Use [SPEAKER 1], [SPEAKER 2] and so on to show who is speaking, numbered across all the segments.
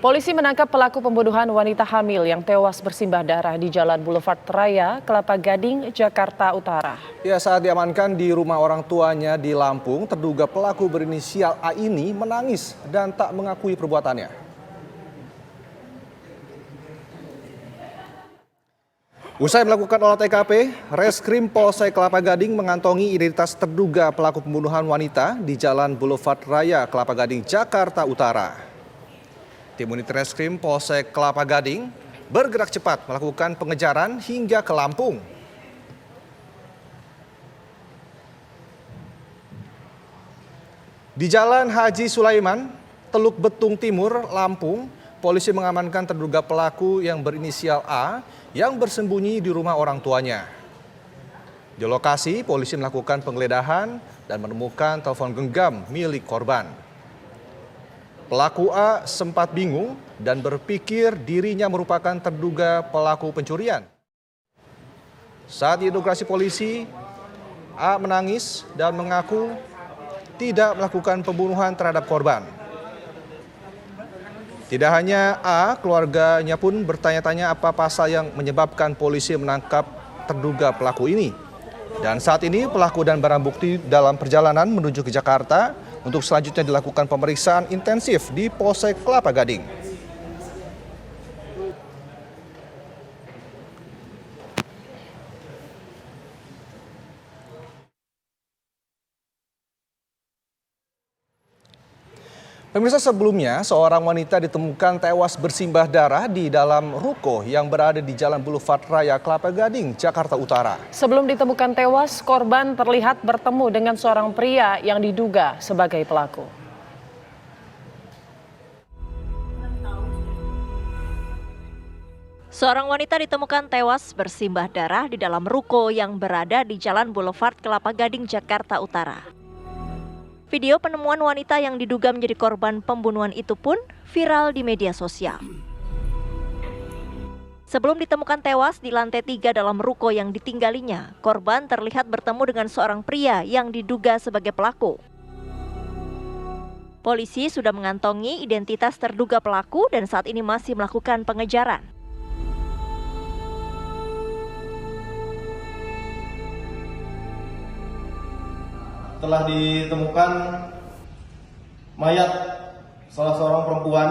[SPEAKER 1] Polisi menangkap pelaku pembunuhan wanita hamil yang tewas bersimbah darah di Jalan Boulevard Raya, Kelapa Gading, Jakarta Utara.
[SPEAKER 2] Ya, saat diamankan di rumah orang tuanya di Lampung, terduga pelaku berinisial A ini menangis dan tak mengakui perbuatannya. Usai melakukan olah TKP, Reskrim Polsek Kelapa Gading mengantongi identitas terduga pelaku pembunuhan wanita di Jalan Boulevard Raya, Kelapa Gading, Jakarta Utara. Tim unit Reskrim Polsek Kelapa Gading bergerak cepat melakukan pengejaran hingga ke Lampung. Di Jalan Haji Sulaiman, Teluk Betung Timur, Lampung, polisi mengamankan terduga pelaku yang berinisial A yang bersembunyi di rumah orang tuanya. Di lokasi, polisi melakukan penggeledahan dan menemukan telepon genggam milik korban. Pelaku A sempat bingung dan berpikir dirinya merupakan terduga pelaku pencurian. Saat diinterogasi polisi, A menangis dan mengaku tidak melakukan pembunuhan terhadap korban. Tidak hanya A, keluarganya pun bertanya-tanya apa pasal yang menyebabkan polisi menangkap terduga pelaku ini. Dan saat ini pelaku dan barang bukti dalam perjalanan menuju ke Jakarta untuk selanjutnya dilakukan pemeriksaan intensif di Polsek Kelapa Gading. Pemirsa, sebelumnya seorang wanita ditemukan tewas bersimbah darah di dalam ruko yang berada di Jalan Boulevard Raya Kelapa Gading, Jakarta Utara.
[SPEAKER 1] Sebelum ditemukan tewas, korban terlihat bertemu dengan seorang pria yang diduga sebagai pelaku.
[SPEAKER 3] Seorang wanita ditemukan tewas bersimbah darah di dalam ruko yang berada di Jalan Boulevard Kelapa Gading, Jakarta Utara. Video penemuan wanita yang diduga menjadi korban pembunuhan itu pun viral di media sosial. Sebelum ditemukan tewas di lantai 3 dalam ruko yang ditinggalinya, korban terlihat bertemu dengan seorang pria yang diduga sebagai pelaku. Polisi sudah mengantongi identitas terduga pelaku dan saat ini masih melakukan pengejaran.
[SPEAKER 4] Telah ditemukan mayat salah seorang perempuan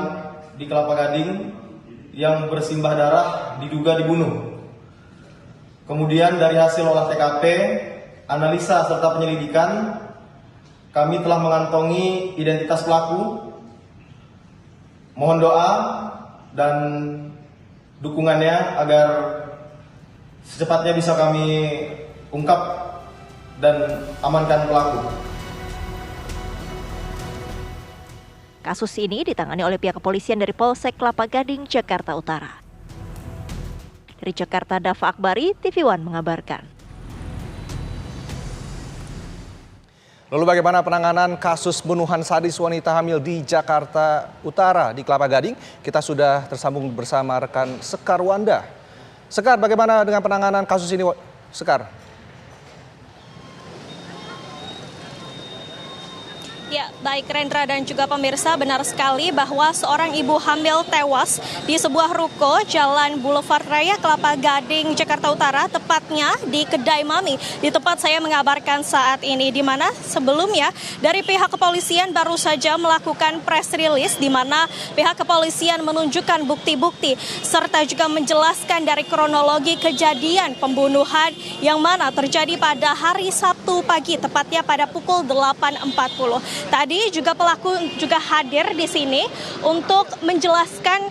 [SPEAKER 4] di Kelapa Gading yang bersimbah darah diduga dibunuh. Kemudian dari hasil olah TKP, analisa serta penyelidikan, kami telah mengantongi identitas pelaku. Mohon doa dan dukungannya agar secepatnya bisa kami ungkap dan amankan pelaku.
[SPEAKER 3] Kasus ini ditangani oleh pihak kepolisian dari Polsek Kelapa Gading, Jakarta Utara. Dari Jakarta, Dava Akbari, TV One mengabarkan.
[SPEAKER 2] Lalu bagaimana penanganan kasus pembunuhan sadis wanita hamil di Jakarta Utara di Kelapa Gading? Kita sudah tersambung bersama rekan Sekar Wanda. Sekar, bagaimana dengan penanganan kasus ini, Sekar?
[SPEAKER 5] Ya, baik Rendra dan juga pemirsa, benar sekali bahwa seorang ibu hamil tewas di sebuah ruko Jalan Boulevard Raya Kelapa Gading, Jakarta Utara, tepatnya di Kedai Mami, di tempat saya mengabarkan saat ini, di mana sebelumnya dari pihak kepolisian baru saja melakukan press release di mana pihak kepolisian menunjukkan bukti-bukti serta juga menjelaskan dari kronologi kejadian pembunuhan yang mana terjadi pada hari Sabtu pagi, tepatnya pada pukul 8.40. Tadi juga pelaku juga hadir di sini untuk menjelaskan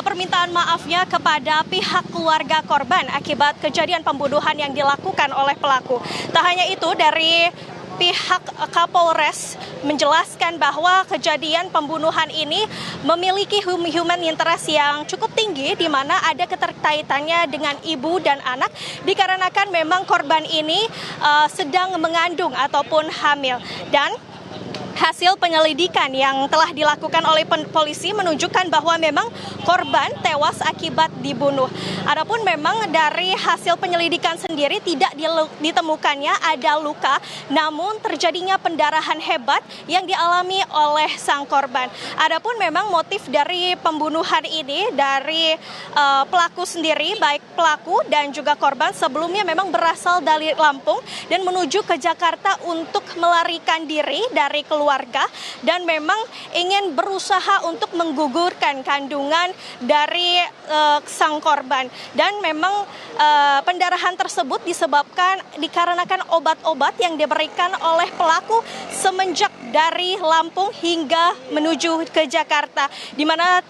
[SPEAKER 5] permintaan maafnya kepada pihak keluarga korban akibat kejadian pembunuhan yang dilakukan oleh pelaku. Tak hanya itu, dari pihak Kapolres menjelaskan bahwa kejadian pembunuhan ini memiliki human interest yang cukup tinggi, di mana ada keterkaitannya dengan ibu dan anak, dikarenakan memang korban ini sedang mengandung ataupun hamil. Dan hasil penyelidikan yang telah dilakukan oleh polisi menunjukkan bahwa memang korban tewas akibat dibunuh. Adapun memang dari hasil penyelidikan sendiri tidak ditemukannya ada luka, namun terjadinya pendarahan hebat yang dialami oleh sang korban. Adapun memang motif dari pembunuhan ini dari pelaku sendiri, baik pelaku dan juga korban sebelumnya memang berasal dari Lampung dan menuju ke Jakarta untuk melarikan diri dari keluarga dan memang ingin berusaha untuk menggugurkan kandungan dari sang korban. Dan memang pendarahan tersebut dikarenakan obat-obat yang diberikan oleh pelaku semenjak dari Lampung hingga menuju ke Jakarta, di mana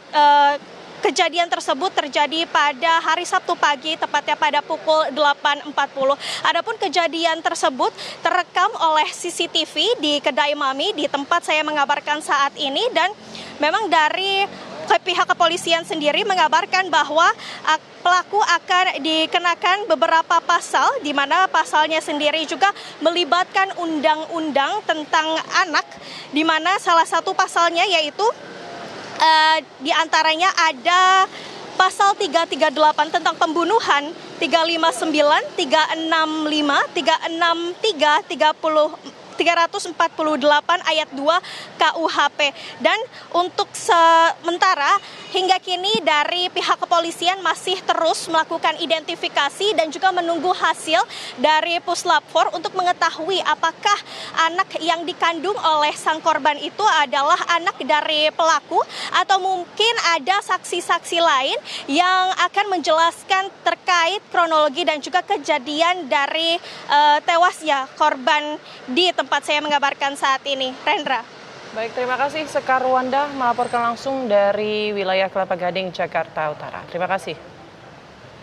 [SPEAKER 5] kejadian tersebut terjadi pada hari Sabtu pagi, tepatnya pada pukul 8.40. Adapun kejadian tersebut terekam oleh CCTV di Kedai Mami di tempat saya mengabarkan saat ini, dan memang dari pihak kepolisian sendiri mengabarkan bahwa pelaku akan dikenakan beberapa pasal, di mana pasalnya sendiri juga melibatkan undang-undang tentang anak, di mana salah satu pasalnya yaitu di antaranya ada pasal 338 tentang pembunuhan, 359, 365, 348 ayat 2 KUHP. Dan untuk sementara hingga kini dari pihak kepolisian masih terus melakukan identifikasi dan juga menunggu hasil dari Puslap 4 untuk mengetahui apakah anak yang dikandung oleh sang korban itu adalah anak dari pelaku atau mungkin ada saksi-saksi lain yang akan menjelaskan terkait kronologi dan juga kejadian dari tewasnya korban di tempat saya mengabarkan saat ini. Rendra.
[SPEAKER 1] Baik, terima kasih Sekar Wanda melaporkan langsung dari wilayah Kelapa Gading, Jakarta Utara. Terima kasih.